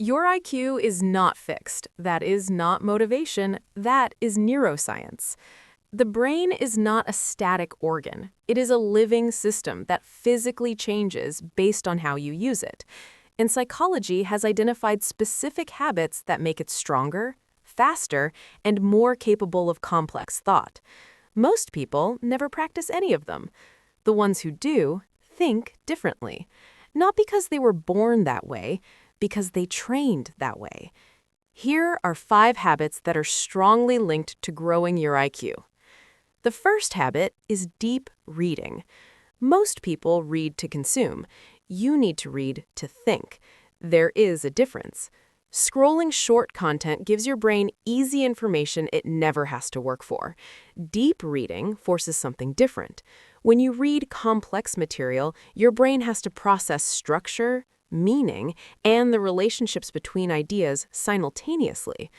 Your IQ is not fixed. That is not motivation. That is neuroscience. The brain is not a static organ. It is a living system that physically changes based on how you use it. And psychology has identified specific habits that make it stronger, faster, and more capable of complex thought. Most people never practice any of them. The ones who do think differently. Not because they were born that way, because they trained that way. Here are 5 habits that are strongly linked to growing your IQ. The first habit is deep reading. Most people read to consume. You need to read to think. There is a difference. Scrolling short content gives your brain easy information it never has to work for. Deep reading forces something different. When you read complex material, your brain has to process structure, meaning, and the relationships between ideas simultaneously.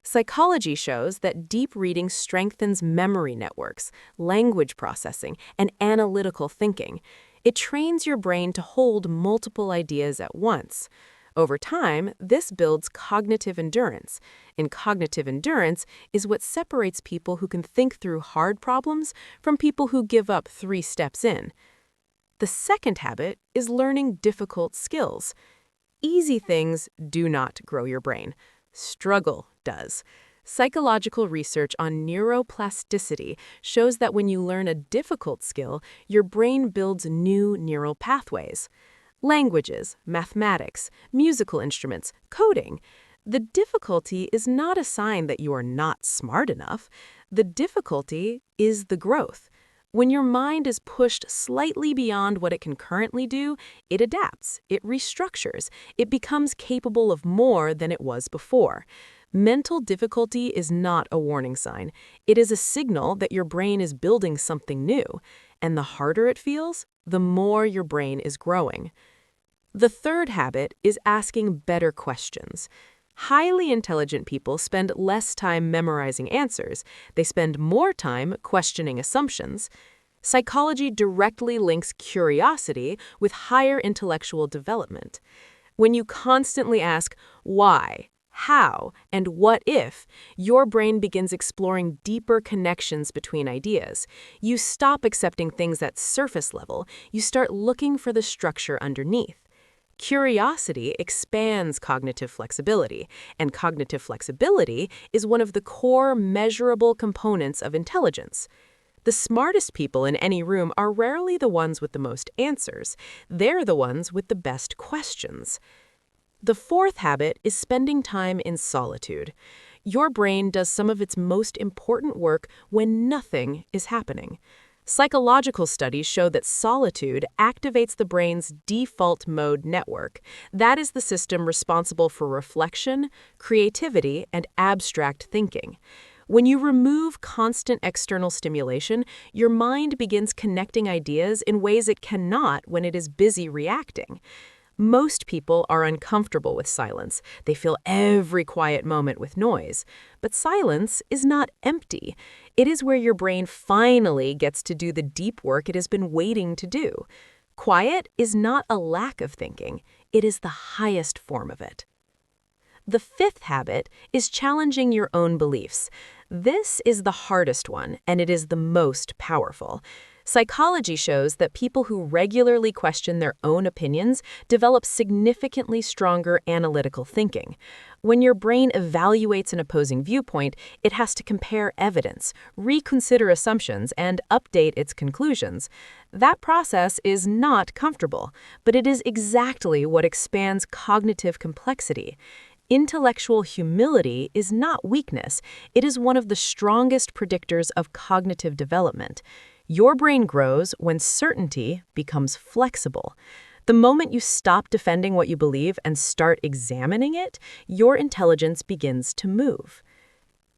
Psychology shows that deep reading strengthens memory networks, language processing, and analytical thinking. It trains your brain to hold multiple ideas at once. Over time, this builds cognitive endurance, and cognitive endurance is what separates people who can think through hard problems from people who give up 3 steps in. The second habit is learning difficult skills. Easy things do not grow your brain. Struggle does. Psychological research on neuroplasticity shows that when you learn a difficult skill, your brain builds new neural pathways. Languages, mathematics, musical instruments, coding. The difficulty is not a sign that you are not smart enough. The difficulty is the growth. When your mind is pushed slightly beyond what it can currently do, it adapts, it restructures, it becomes capable of more than it was before. Mental difficulty is not a warning sign. It is a signal that your brain is building something new. And the harder it feels, the more your brain is growing. The third habit is asking better questions. Highly intelligent people spend less time memorizing answers. They spend more time questioning assumptions. Psychology directly links curiosity with higher intellectual development. When you constantly ask why, how, and what if, your brain begins exploring deeper connections between ideas. You stop accepting things at surface level. You start looking for the structure underneath. Curiosity expands cognitive flexibility, and cognitive flexibility is one of the core measurable components of intelligence. The smartest people in any room are rarely the ones with the most answers. They're the ones with the best questions. The fourth habit is spending time in solitude. Your brain does some of its most important work when nothing is happening. Psychological studies show that solitude activates the brain's default mode network. That is the system responsible for reflection, creativity, and abstract thinking. When you remove constant external stimulation, your mind begins connecting ideas in ways it cannot when it is busy reacting. Most people are uncomfortable with silence. They fill every quiet moment with noise. But silence is not empty. It is where your brain finally gets to do the deep work it has been waiting to do. Quiet is not a lack of thinking. It is the highest form of it. The fifth habit is challenging your own beliefs. This is the hardest one, and it is the most powerful. Psychology shows that people who regularly question their own opinions develop significantly stronger analytical thinking. When your brain evaluates an opposing viewpoint, it has to compare evidence, reconsider assumptions, and update its conclusions. That process is not comfortable, but it is exactly what expands cognitive complexity. Intellectual humility is not weakness. It is one of the strongest predictors of cognitive development. Your brain grows when certainty becomes flexible. The moment you stop defending what you believe and start examining it, your intelligence begins to move.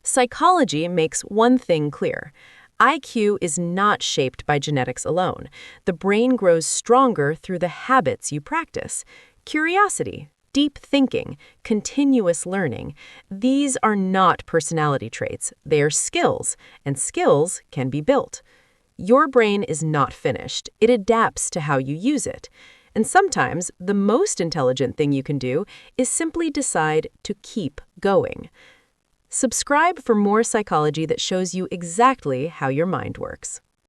Psychology makes one thing clear. IQ is not shaped by genetics alone. The brain grows stronger through the habits you practice. Curiosity, deep thinking, continuous learning. These are not personality traits. They are skills, and skills can be built. Your brain is not finished. It adapts to how you use it. And sometimes the most intelligent thing you can do is simply decide to keep going. Subscribe for more psychology that shows you exactly how your mind works.